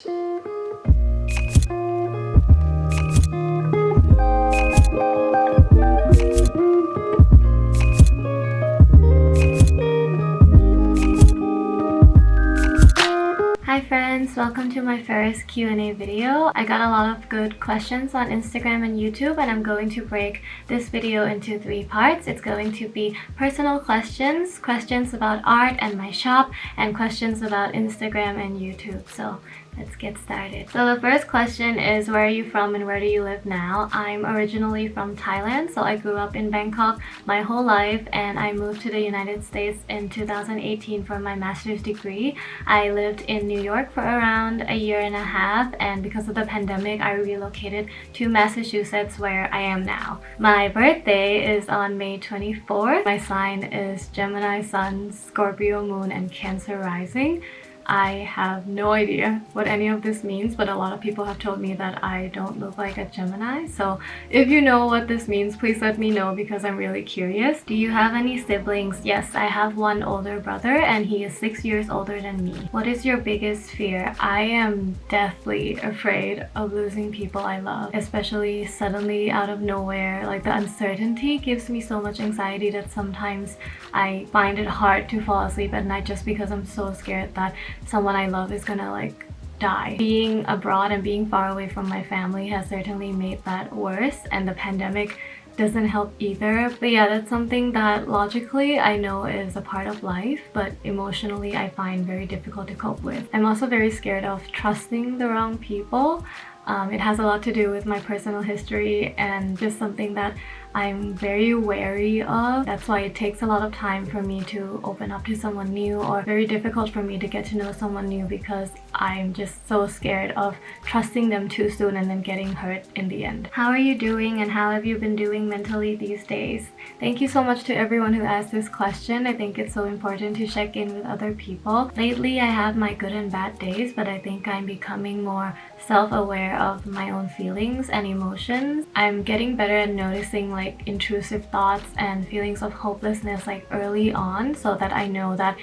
Hi friends, welcome to my first Q&A video. I got a lot of good questions on Instagram and YouTube, and I'm going to break this video into 3 parts. It's going to be personal questions, questions about art and my shop, and questions about Instagram and YouTube. So let's get started. So the first question is, where are you from and where do you live now? I'm originally from Thailand, so I grew up in Bangkok my whole life, and I moved to the United States in 2018 for my master's degree. I lived in New York for around a year and a half, and because of the pandemic I relocated to Massachusetts, where I am now. My birthday is on May 24th. My sign is Gemini Sun, Scorpio Moon, and Cancer Rising. I have no idea what any of this means, but a lot of people have told me that I don't look like a Gemini. So if you know what this means, please let me know because I'm really curious. Do you have any siblings? Yes, I have one older brother and he is 6 years older than me. What is your biggest fear? I am deathly afraid of losing people I love, especially suddenly out of nowhere. Like, the uncertainty gives me so much anxiety that sometimes I find it hard to fall asleep at night just because I'm so scared that someone I love is gonna die. Being abroad and being far away from my family has certainly made that worse, and the pandemic doesn't help either. But yeah, that's something that logically I know is a part of life, but emotionally I find very difficult to cope with. I'm also very scared of trusting the wrong people. It has a lot to do with my personal history and just something that I'm very wary of. That's why it takes a lot of time for me to open up to someone new, or very difficult for me to get to know someone new, because I'm just so scared of trusting them too soon and then getting hurt in the end. How are you doing and how have you been doing mentally these days? Thank you so much to everyone who asked this question. I think it's so important to check in with other people. Lately I have my good and bad days, but I think I'm becoming more self-aware of my own feelings and emotions. I'm getting better at noticing intrusive thoughts and feelings of hopelessness early on, so that I know that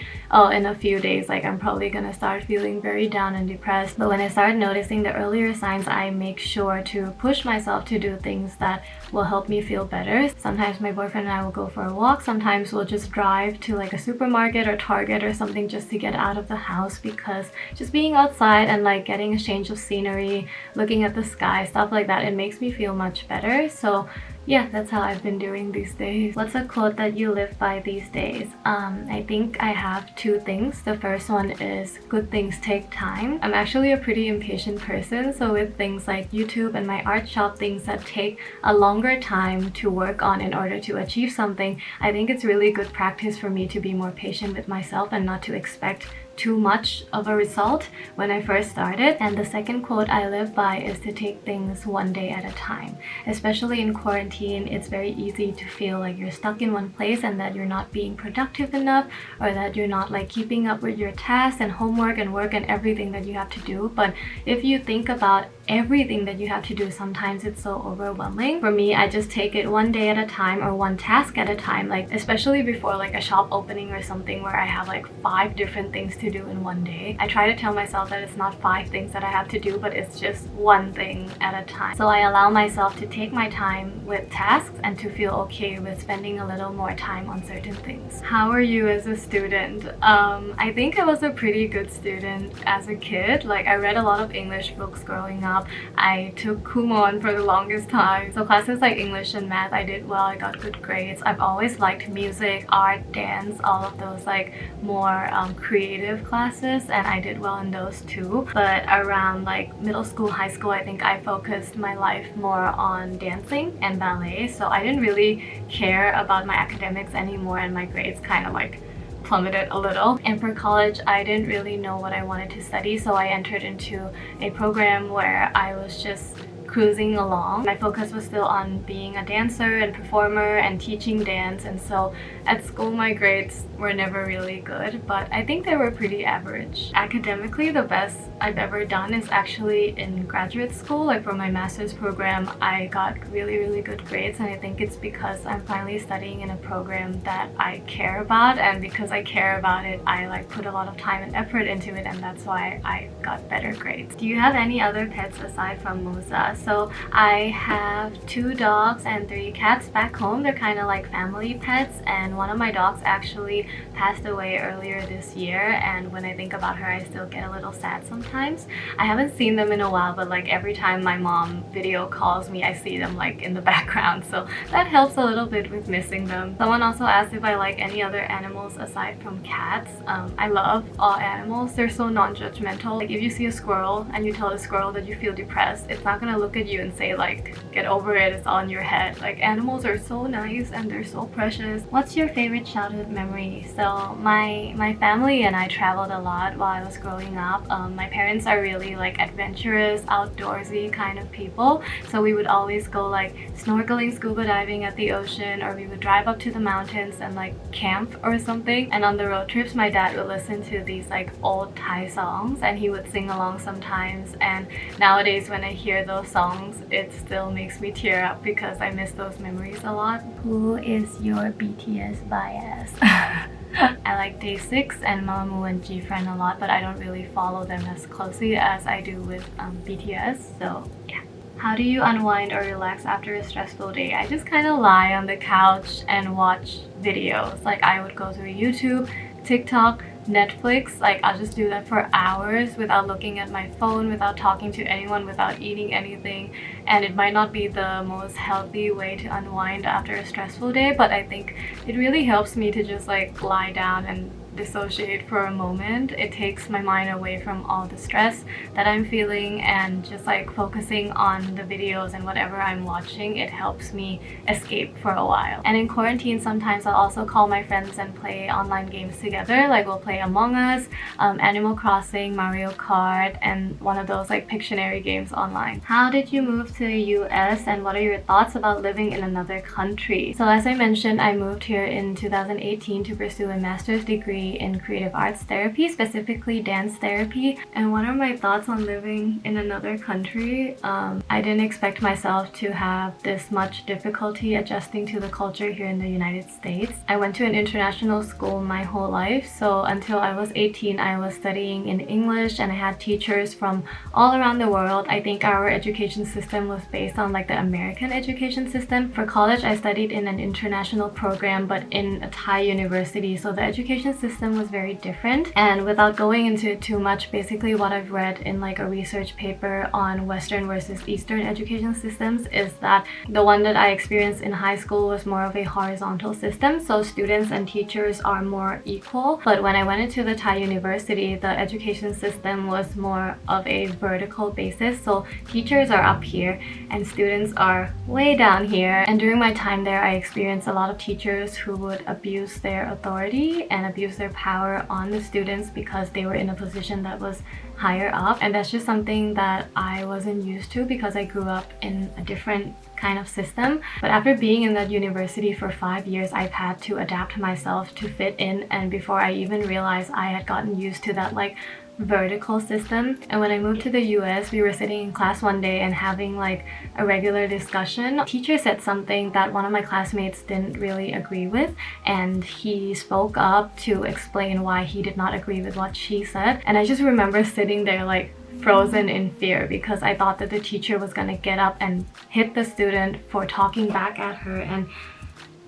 in a few days I'm probably gonna start feeling very down and depressed. But when I start noticing the earlier signs, I make sure to push myself to do things that will help me feel better. Sometimes my boyfriend and I will go for a walk. Sometimes we'll just drive to a supermarket or Target or something just to get out of the house, because just being outside and getting a change of scenery, looking at the sky, stuff like that, it makes me feel much better. So yeah, that's how I've been doing these days. What's a quote that you live by these days? I think I have 2 things. The first one is, good things take time. I'm actually a pretty impatient person, so with things like YouTube and my art shop, things that take a longer time to work on in order to achieve something, I think it's really good practice for me to be more patient with myself and not to expect too much of a result when I first started. And the second quote I live by is to take things one day at a time. Especially in quarantine, it's very easy to feel like you're stuck in one place and that you're not being productive enough, or that you're not keeping up with your tasks and homework and work and everything that you have to do. But if you think about everything that you have to do, sometimes it's so overwhelming. For me, I just take it one day at a time, or one task at a time, especially before a shop opening or something where I have 5 different things to do in one day. I try to tell myself that it's not 5 things that I have to do, but it's just one thing at a time. So I allow myself to take my time with tasks and to feel okay with spending a little more time on certain things. How are you as a student? I think I was a pretty good student as a kid. I read a lot of English books growing up. I took Kumon for the longest time. So classes like English and math, I did well. I got good grades. I've always liked music, art, dance, all of those more creative classes, and I did well in those too. But around middle school, high school, I think I focused my life more on dancing and ballet. So I didn't really care about my academics anymore, and my grades kind of plummeted a little. And for college, I didn't really know what I wanted to study, so I entered into a program where I was just cruising along. My focus was still on being a dancer and performer and teaching dance, and so at school my grades were never really good, but I think they were pretty average. Academically, the best I've ever done is actually in graduate school. Like for my master's program, I got really good grades, and I think it's because I'm finally studying in a program that I care about, and because I care about it, I like put a lot of time and effort into it, and that's why I got better grades. Do you have any other pets aside from Musa? So I have 2 dogs and 3 cats back home. They're kind of like family pets, and one of my dogs actually passed away earlier this year, and when I think about her I still get a little sad sometimes. I haven't seen them in a while, but like every time my mom video calls me I see them like in the background, so that helps a little bit with missing them. Someone also asked if I like any other animals aside from cats. I love all animals. They're so non-judgmental. Like if you see a squirrel and you tell the squirrel that you feel depressed, it's not gonna look at you and say like, get over it, it's all in your head. Like animals are so nice and they're so precious. What's your favorite childhood memory? So my family and I traveled a lot while I was growing up. My parents are really like adventurous, outdoorsy kind of people, so we would always go like snorkeling, scuba diving at the ocean, or we would drive up to the mountains and like camp or something. And on the road trips my dad would listen to these like old Thai songs and he would sing along sometimes, and nowadays when I hear those songs it still makes me tear up because I miss those memories a lot. Who is your BTS bias? I like Day6 and Mamamoo and GFriend a lot, but I don't really follow them as closely as I do with BTS, so yeah. How do you unwind or relax after a stressful day? I just kind of lie on the couch and watch videos. Like I would go through YouTube, TikTok, Netflix. Like I'll just do that for hours without looking at my phone, without talking to anyone, without eating anything. And it might not be the most healthy way to unwind after a stressful day, but I think it really helps me to just like lie down and dissociate for a moment. It takes my mind away from all the stress that I'm feeling, and just like focusing on the videos and whatever I'm watching, it helps me escape for a while. And in quarantine sometimes I'll also call my friends and play online games together. Like we'll play Among Us, Animal Crossing, Mario Kart, and one of those like Pictionary games online. How did you move to the US and what are your thoughts about living in another country? So as I mentioned, I moved here in 2018 to pursue a master's degree in creative arts therapy, specifically dance therapy. And what are my thoughts on living in another country? I didn't expect myself to have this much difficulty adjusting to the culture here in the United States. I went to an international school my whole life, so until I was 18 I was studying in English and I had teachers from all around the world. I think our education system was based on like the American education system. For college I studied in an international program but in a Thai university, so the education system was very different. And without going into it too much, basically what I've read in like a research paper on Western versus Eastern education systems is that the one that I experienced in high school was more of a horizontal system, so students and teachers are more equal. But when I went into the Thai university, the education system was more of a vertical basis, so teachers are up here and students are way down here. And during my time there I experienced a lot of teachers who would abuse their authority and abuse their power on the students because they were in a position that was higher up, and that's just something that I wasn't used to because I grew up in a different kind of system. But after being in that university for 5 years, I've had to adapt myself to fit in, and before I even realized I had gotten used to that like vertical system. And when I moved to the US, we were sitting in class one day and having like a regular discussion. A teacher said something that one of my classmates didn't really agree with, and he spoke up to explain why he did not agree with what she said. And I just remember sitting there like frozen in fear because I thought that the teacher was gonna get up and hit the student for talking back at her. And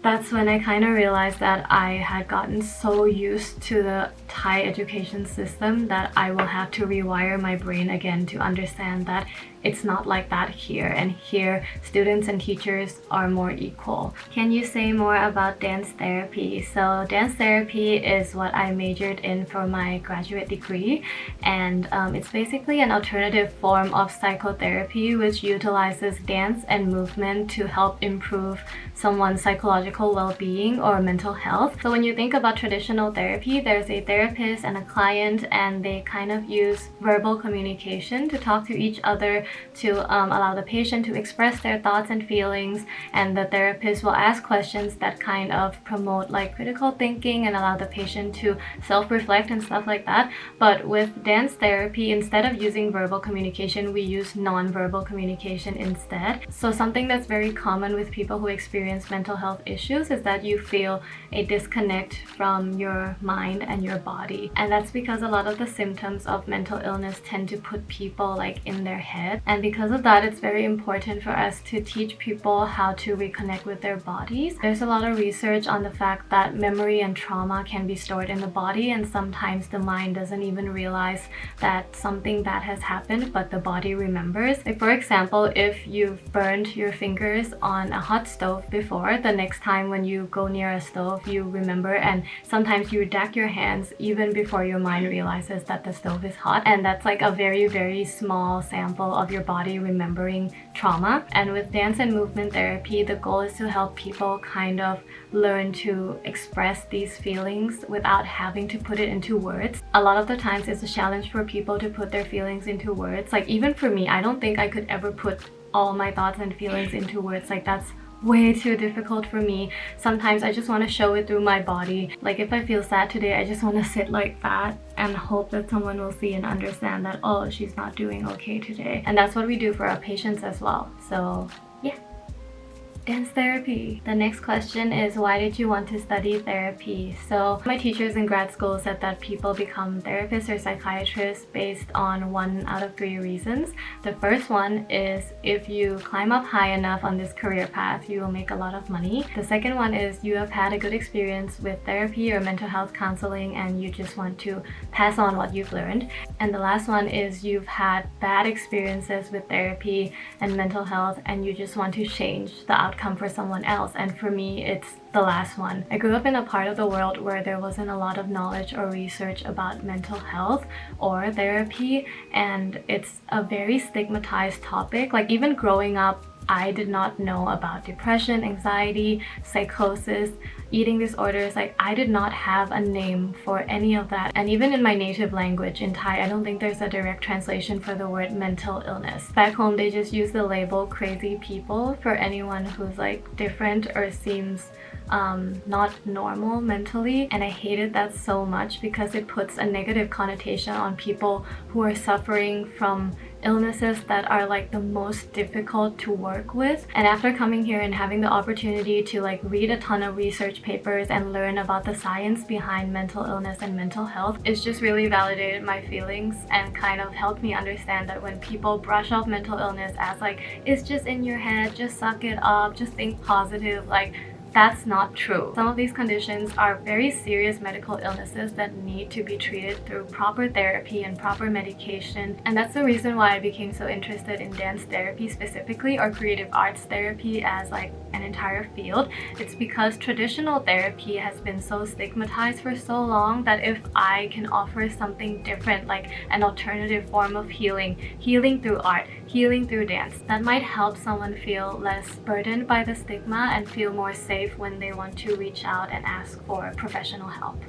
that's when I kind of realized that I had gotten so used to the Thai education system that I will have to rewire my brain again to understand that it's not like that here, and here students and teachers are more equal. Can you say more about dance therapy? So dance therapy is what I majored in for my graduate degree, and it's basically an alternative form of psychotherapy which utilizes dance and movement to help improve someone's psychological physical well-being or mental health. So when you think about traditional therapy, there's a therapist and a client, and they kind of use verbal communication to talk to each other to allow the patient to express their thoughts and feelings, and the therapist will ask questions that kind of promote like critical thinking and allow the patient to self-reflect and stuff like that. But with dance therapy, instead of using verbal communication, we use non-verbal communication instead. So something that's very common with people who experience mental health issues is that you feel a disconnect from your mind and your body, and that's because a lot of the symptoms of mental illness tend to put people like in their head. And because of that, it's very important for us to teach people how to reconnect with their bodies. There's a lot of research on the fact that memory and trauma can be stored in the body, and sometimes the mind doesn't even realize that something bad has happened, but the body remembers. Like for example, if you've burned your fingers on a hot stove before, the next time when you go near a stove, you remember, and sometimes you redact your hands even before your mind realizes that the stove is hot. And that's like a very small sample of your body remembering trauma. And with dance and movement therapy, the goal is to help people kind of learn to express these feelings without having to put it into words. A lot of the times it's a challenge for people to put their feelings into words. Like even for me, I don't think I could ever put all my thoughts and feelings into words. Like that's way too difficult for me. Sometimes I just want to show it through my body. Like if I feel sad today, I just want to sit like that and hope that someone will see and understand that, oh, she's not doing okay today. And that's what we do for our patients as well. So yeah, dance therapy. The next question is, why did you want to study therapy? So my teachers in grad school said that people become therapists or psychiatrists based on 1 out of 3 reasons. The first one is if you climb up high enough on this career path, you will make a lot of money. The second one is you have had a good experience with therapy or mental health counseling and you just want to pass on what you've learned. And the last one is you've had bad experiences with therapy and mental health and you just want to change the outcome for someone else. And for me, it's the last one. I grew up in a part of the world where there wasn't a lot of knowledge or research about mental health or therapy, and it's a very stigmatized topic. Like even growing up, I did not know about depression, anxiety, psychosis, eating disorders. Like I did not have a name for any of that. And even in my native language, in Thai, I don't think there's a direct translation for the word mental illness. Back home, they just use the label crazy people for anyone who's like different or seems not normal mentally. And I hated that so much because it puts a negative connotation on people who are suffering from illnesses that are like the most difficult to work with. And after coming here and having the opportunity to like read a ton of research papers and learn about the science behind mental illness and mental health, it's just really validated my feelings and kind of helped me understand that when people brush off mental illness as like, it's just in your head, just suck it up, just think positive, like that's not true. Some of these conditions are very serious medical illnesses that need to be treated through proper therapy and proper medication. And that's the reason why I became so interested in dance therapy specifically, or creative arts therapy as like an entire field. It's because traditional therapy has been so stigmatized for so long that if I can offer something different, like an alternative form of healing through art, healing through dance, that might help someone feel less burdened by the stigma and feel more safe when they want to reach out and ask for professional help.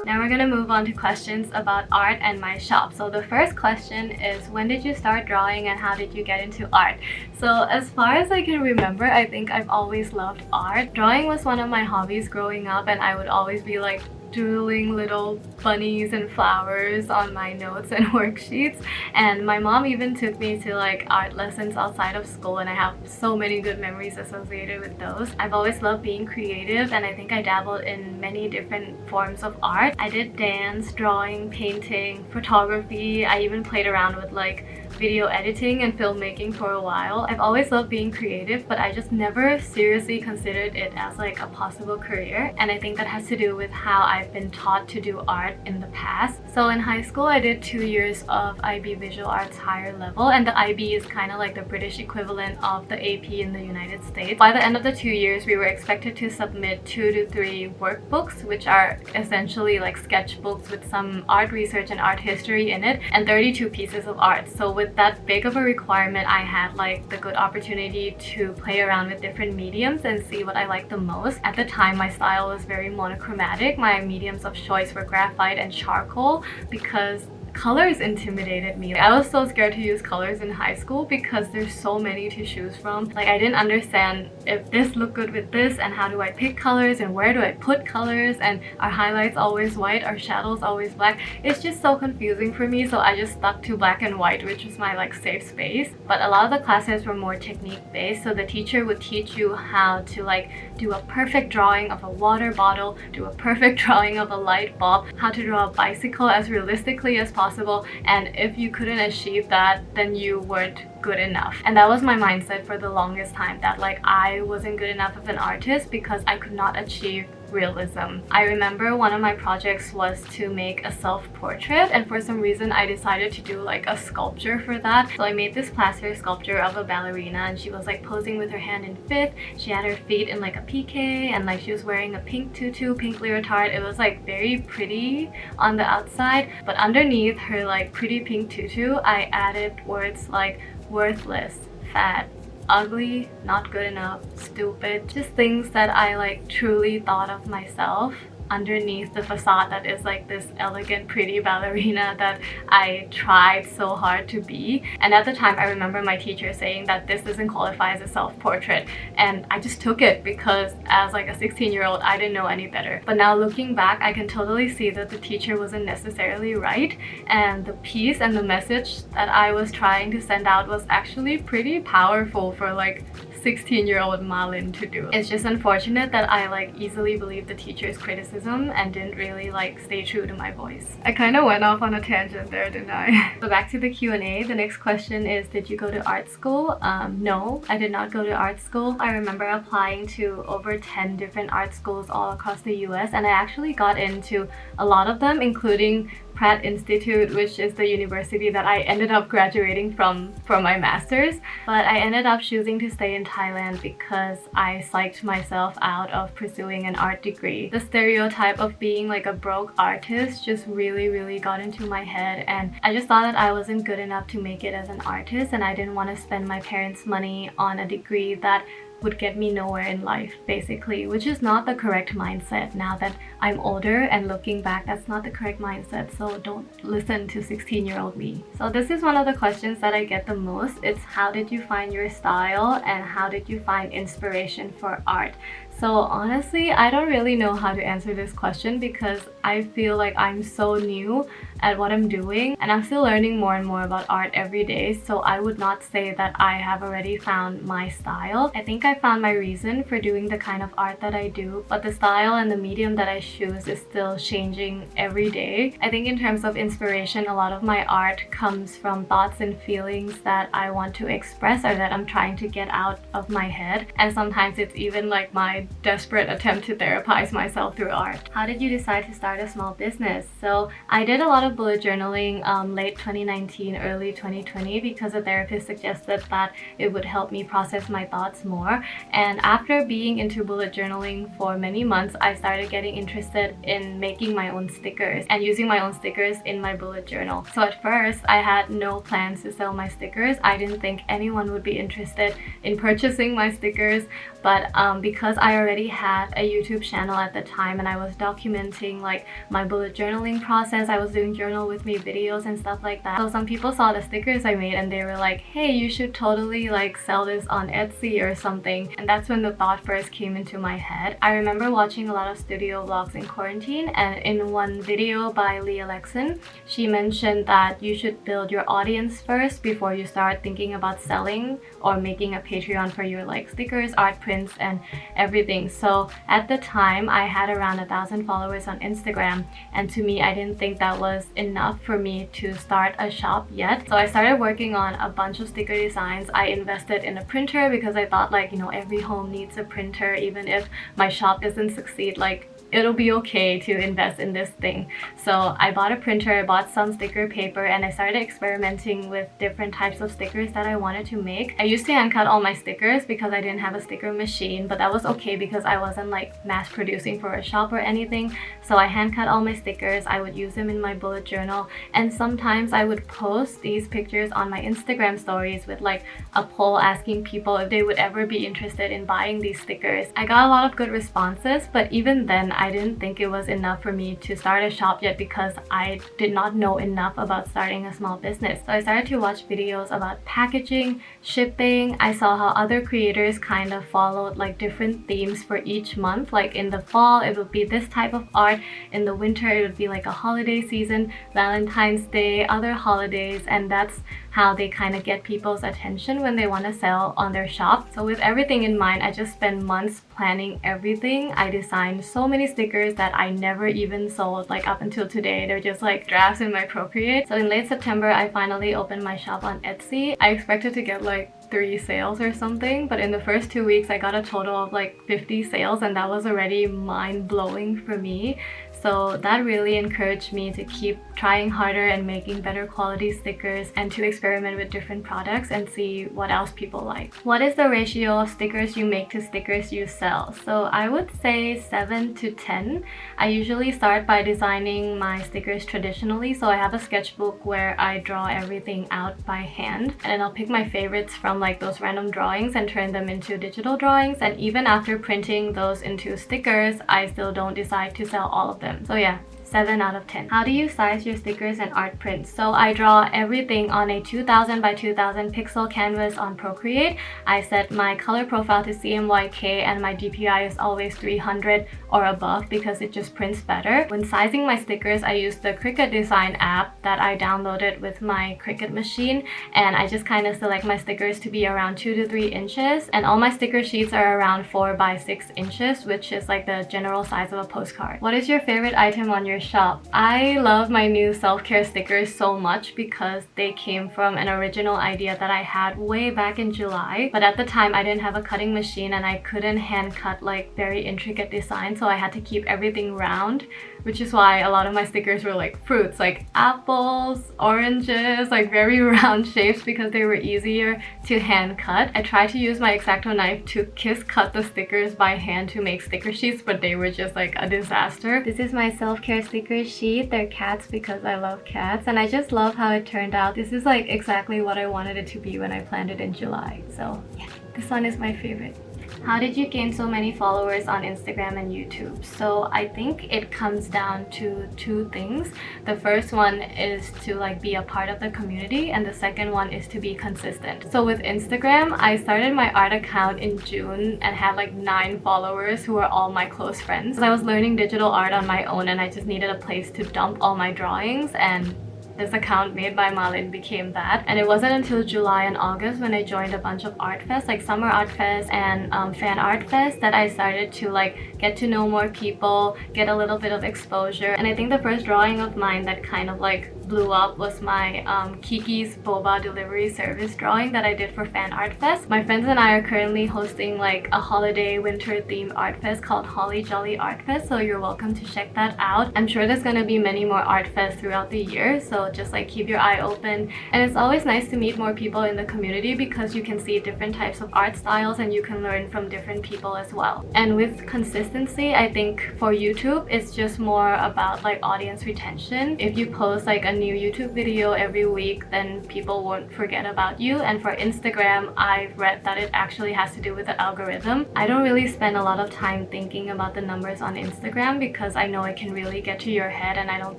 Now we're gonna move on to questions about art and my shop. So the first question is, when did you start drawing and how did you get into art? So as far as I can remember, I think I've always loved art. Drawing was one of my hobbies growing up, and I would always be like doodling little bunnies and flowers on my notes and worksheets. And my mom even took me to like art lessons outside of school, and I have so many good memories associated with those. I've always loved being creative, and I think I dabbled in many different forms of art. I did dance, drawing, painting, photography. I even played around with like video editing and filmmaking for a while. I've always loved being creative, but I just never seriously considered it as like a possible career, and I think that has to do with how I've been taught to do art in the past. So in high school I did 2 years of IB Visual Arts higher level, and the IB is kind of like the British equivalent of the AP in the United States. By the end of the 2 years we were expected to submit 2 to 3 workbooks, which are essentially like sketchbooks with some art research and art history in it, and 32 pieces of art. So with that big of a requirement, I had like the good opportunity to play around with different mediums and see what I liked the most. At the time my style was very monochromatic. My mediums of choice were graphite and charcoal because colors intimidated me. I was so scared to use colors in high school because there's so many to choose from. Like, I didn't understand if this looked good with this, and how do I pick colors, and where do I put colors, and are highlights always white, are shadows always black? It's just so confusing for me, so I just stuck to black and white, which was my like safe space. But a lot of the classes were more technique based, so the teacher would teach you how to like do a perfect drawing of a water bottle, do a perfect drawing of a light bulb, how to draw a bicycle as realistically as possible, and if you couldn't achieve that, then you weren't good enough. And that was my mindset for the longest time, that like I wasn't good enough of an artist because I could not achieve realism. I remember one of my projects was to make a self-portrait, and for some reason I decided to do like a sculpture for that. So I made this plaster sculpture of a ballerina, and she was like posing with her hand in fifth. She had her feet in like a piqué, and like she was wearing a pink tutu, pink leotard. It was like very pretty on the outside, but underneath her like pretty pink tutu I added words like worthless, fat, ugly, not good enough, stupid, just things that I like truly thought of myself underneath the facade that is like this elegant, pretty ballerina that I tried so hard to be. And at the time I remember my teacher saying that this doesn't qualify as a self-portrait, and I just took it because as like a 16-year-old I didn't know any better. But now looking back, I can totally see that the teacher wasn't necessarily right, and the piece and the message that I was trying to send out was actually pretty powerful for like 16-year-old Malin to do. It's just unfortunate that I like easily believed the teacher's criticism and didn't really like stay true to my voice. I kind of went off on a tangent there, didn't I? So back to the Q&A. The next question is, did you go to art school? No, I did not go to art school. I remember applying to over 10 different art schools all across the US, and I actually got into a lot of them, including Pratt Institute, which is the university that I ended up graduating from for my master's. But I ended up choosing to stay in Thailand because I psyched myself out of pursuing an art degree. The stereotype of being like a broke artist just really got into my head, and I just thought that I wasn't good enough to make it as an artist, and I didn't want to spend my parents' money on a degree that would get me nowhere in life, basically, which is not the correct mindset. Now that I'm older and looking back, that's not the correct mindset, so don't listen to 16-year-old me. So this is one of the questions that I get the most. It's how did you find your style, and how did you find inspiration for art? So honestly, I don't really know how to answer this question because I feel like I'm so new at what I'm doing, and I'm still learning more and more about art every day, so I would not say that I have already found my style. I think I found my reason for doing the kind of art that I do, but the style and the medium that I choose is still changing every day. I think in terms of inspiration, a lot of my art comes from thoughts and feelings that I want to express or that I'm trying to get out of my head, and sometimes it's even like my desperate attempt to therapize myself through art. How did you decide to start a small business? So I did a lot of bullet journaling late 2019, early 2020 because a therapist suggested that it would help me process my thoughts more. And after being into bullet journaling for many months, I started getting interested in making my own stickers and using my own stickers in my bullet journal. So at first, I had no plans to sell my stickers. I didn't think anyone would be interested in purchasing my stickers, but because I already had a YouTube channel at the time and I was documenting like my bullet journaling process, I was doing journal with me videos and stuff like that. So some people saw the stickers I made and they were like, hey, you should totally like sell this on Etsy or something. And that's when the thought first came into my head. I remember watching a lot of studio vlogs in quarantine, and in one video by 𝒕𝒊𝒎𝒆, she mentioned that you should build your audience first before you start thinking about selling or making a Patreon for your like stickers, art print, prints and everything. So at the time I had around 1,000 followers on Instagram, and to me I didn't think that was enough for me to start a shop yet. So I started working on a bunch of sticker designs. I invested in a printer because I thought, like, you know, every home needs a printer. Even if my shop doesn't succeed, like, it'll be okay to invest in this thing. So I bought a printer, I bought some sticker paper, and I started experimenting with different types of stickers that I wanted to make. I used to hand cut all my stickers because I didn't have a sticker machine, but that was okay because I wasn't like mass producing for a shop or anything. So I hand cut all my stickers, I would use them in my bullet journal, and sometimes I would post these pictures on my Instagram stories with like a poll asking people if they would ever be interested in buying these stickers. I got a lot of good responses, but even then I didn't think it was enough for me to start a shop yet because I did not know enough about starting a small business. So I started to watch videos about packaging, shipping. I saw how other creators kind of followed like different themes for each month. Like in the fall it would be this type of art, in the winter it would be like a holiday season, Valentine's Day, other holidays, and that's how they kind of get people's attention when they want to sell on their shop. So with everything in mind, I just spent months planning everything. I designed so many stickers that I never even sold, like up until today. They're just like drafts in my Procreate. So in late September, I finally opened my shop on Etsy. I expected to get like 3 sales or something, but in the first 2 weeks I got a total of like 50 sales, and that was already mind-blowing for me. So that really encouraged me to keep trying harder and making better quality stickers, and to experiment with different products and see what else people like. What is the ratio of stickers you make to stickers you sell? So I would say 7 to 10. I usually start by designing my stickers traditionally. So I have a sketchbook where I draw everything out by hand, and I'll pick my favorites from like those random drawings and turn them into digital drawings. And even after printing those into stickers, I still don't decide to sell all of them. So yeah, 7 out of 10. How do you size your stickers and art prints? So I draw everything on a 2000 by 2000 pixel canvas on Procreate. I set my color profile to CMYK, and my DPI is always 300 or above because it just prints better. When sizing my stickers, I use the Cricut Design app that I downloaded with my Cricut machine, and I just kind of select my stickers to be around 2 to 3 inches, and all my sticker sheets are around 4 by 6 inches, which is like the general size of a postcard. What is your favorite item on your shop? I love my new self-care stickers so much because they came from an original idea that I had way back in July, but at the time I didn't have a cutting machine and I couldn't hand cut like very intricate designs, so I had to keep everything round, which is why a lot of my stickers were like fruits, like apples, oranges, like very round shapes because they were easier to hand cut. I tried to use my X-Acto knife to kiss cut the stickers by hand to make sticker sheets, but they were just like a disaster. This is my self-care sticker sheet. They're cats because I love cats, and I just love how it turned out. This is like exactly what I wanted it to be when I planned it in July. So yeah, this one is my favorite. How did you gain so many followers on Instagram and YouTube? So I think it comes down to 2 things. The first one is to like be a part of the community, and the second one is to be consistent. So with Instagram, I started my art account in June and had like 9 followers who were all my close friends. I was learning digital art on my own, and I just needed a place to dump all my drawings, and this account made by Malin became that. And it wasn't until July and August when I joined a bunch of art fests like Summer Art Fest and Fan Art Fest that I started to like get to know more people, get a little bit of exposure. And I think the first drawing of mine that kind of like blew up was my Kiki's boba delivery service drawing that I did for Fan Art Fest. My friends and I are currently hosting like a holiday winter themed art fest called Holly Jolly Art Fest, so you're welcome to check that out. I'm sure there's gonna be many more art fests throughout the year, so just like keep your eye open. And it's always nice to meet more people in the community because you can see different types of art styles and you can learn from different people as well. And with consistency, I think for YouTube it's just more about like audience retention. If you post like a new YouTube video every week, then people won't forget about you. And for Instagram, I've read that it actually has to do with the algorithm. I don't really spend a lot of time thinking about the numbers on Instagram because I know it can really get to your head, and I don't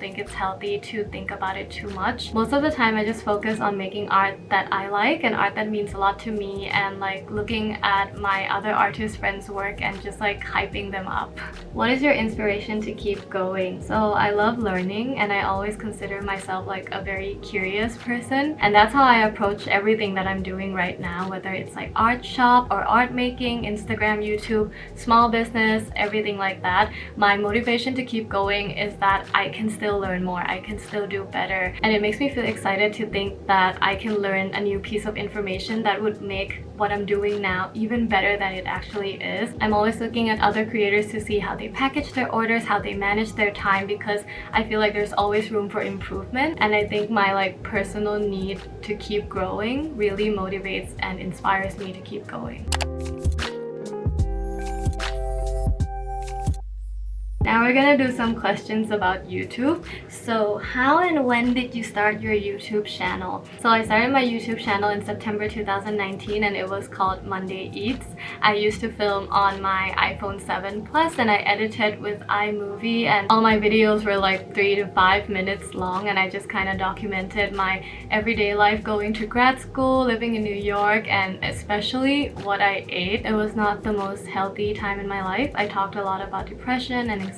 think it's healthy to think about it too much. Most of the time I just focus on making art that I like and art that means a lot to me, and like looking at my other artist friends' work and just like hyping them up. What is your inspiration to keep going? So I love learning, and I always consider myself like a very curious person, and that's how I approach everything that I'm doing right now, whether it's like art shop or art making, Instagram, YouTube, small business, everything like that. My motivation to keep going is that I can still learn more, I can still do better, and it makes me feel excited to think that I can learn a new piece of information that would make what I'm doing now even better than it actually is. I'm always looking at other creators to see how they package their orders, how they manage their time, because I feel like there's always room for improvement, and I think my like personal need to keep growing really motivates and inspires me to keep going. Now we're gonna do some questions about YouTube. So how and when did you start your YouTube channel? So I started my YouTube channel in September 2019 and it was called Monday Eats. I used to film on my iPhone 7 Plus and I edited with iMovie, and all my videos were like 3 to 5 minutes long, and I just kind of documented my everyday life going to grad school, living in New York, and especially what I ate. It was not the most healthy time in my life. I talked a lot about depression and anxiety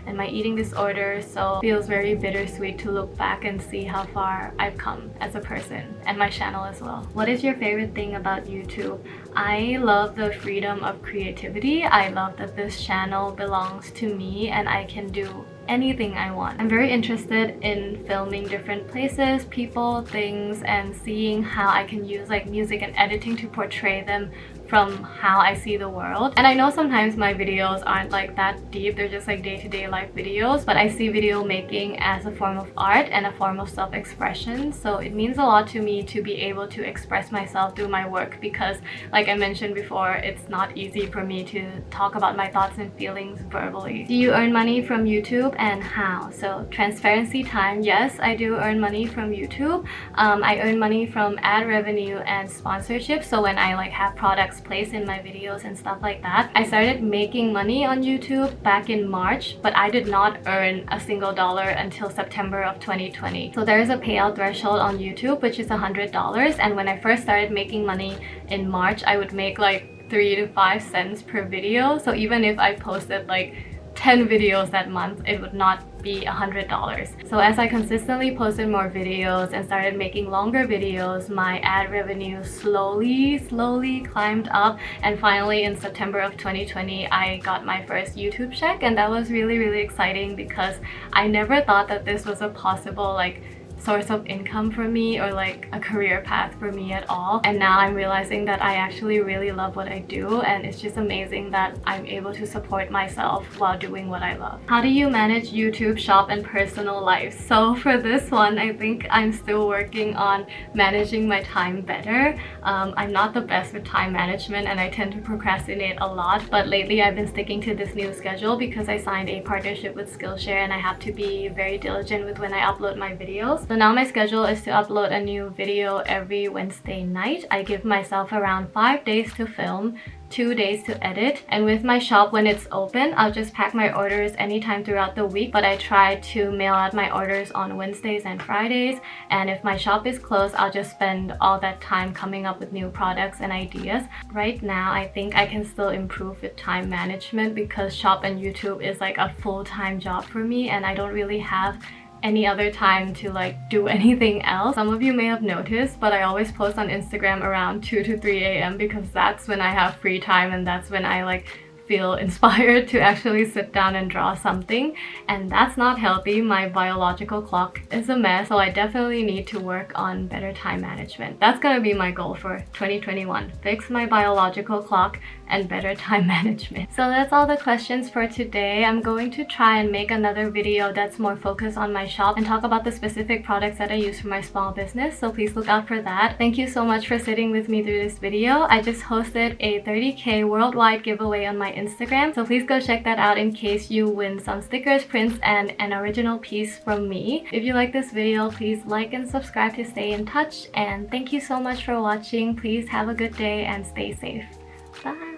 and my eating disorder, so it feels very bittersweet to look back and see how far I've come as a person, and my channel as well. What is your favorite thing about YouTube? I love the freedom of creativity. I love that this channel belongs to me and I can do anything I want. I'm very interested in filming different places, people, things, and seeing how I can use like music and editing to portray them from how I see the world. And I know sometimes my videos aren't like that deep, they're just like day-to-day life videos, but I see video making as a form of art and a form of self-expression, so it means a lot to me to be able to express myself through my work, because like I mentioned before, it's not easy for me to talk about my thoughts and feelings verbally. Do you earn money from YouTube, and how? So transparency time, yes, I do earn money from YouTube. I earn money from ad revenue and sponsorship, so when I like have products placed in my videos and stuff like that. I started making money on YouTube back in March, but I did not earn a single dollar until September of 2020. So there is a payout threshold on YouTube, which is $100, and when I first started making money in March, I would make like 3 to 5 cents per video. So even if I posted like 10 videos that month, it would not be $100. So as I consistently posted more videos and started making longer videos, my ad revenue slowly climbed up, and finally in September of 2020 I got my first YouTube check, and that was really exciting because I never thought that this was a possible like source of income for me or like a career path for me at all. And now I'm realizing that I actually really love what I do, and it's just amazing that I'm able to support myself while doing what I love. How do you manage YouTube shop and personal life? So for this one, I think I'm still working on managing my time better. I'm not the best with time management and I tend to procrastinate a lot, but lately I've been sticking to this new schedule because I signed a partnership with Skillshare and I have to be very diligent with when I upload my videos. So now my schedule is to upload a new video every Wednesday night. I give myself around 5 days to film, 2 days to edit, and with my shop, when it's open, I'll just pack my orders anytime throughout the week, but I try to mail out my orders on Wednesdays and Fridays. And if my shop is closed, I'll just spend all that time coming up with new products and ideas. Right now, I think I can still improve with time management because shop and YouTube is like a full-time job for me, and I don't really have any other time to like do anything else. Some of you may have noticed, but I always post on Instagram around 2 to 3 a.m. because that's when I have free time and that's when I like feel inspired to actually sit down and draw something, and that's not healthy. My biological clock is a mess, so I definitely need to work on better time management. That's gonna be my goal for 2021. Fix my biological clock and better time management. So that's all the questions for today. I'm going to try and make another video that's more focused on my shop and talk about the specific products that I use for my small business, so please look out for that. Thank you so much for sitting with me through this video. I just hosted a 30K worldwide giveaway on my Instagram, so please go check that out in case you win some stickers, prints, and an original piece from me. If you like this video, please like and subscribe to stay in touch, and thank you so much for watching. Please have a good day and stay safe. Bye!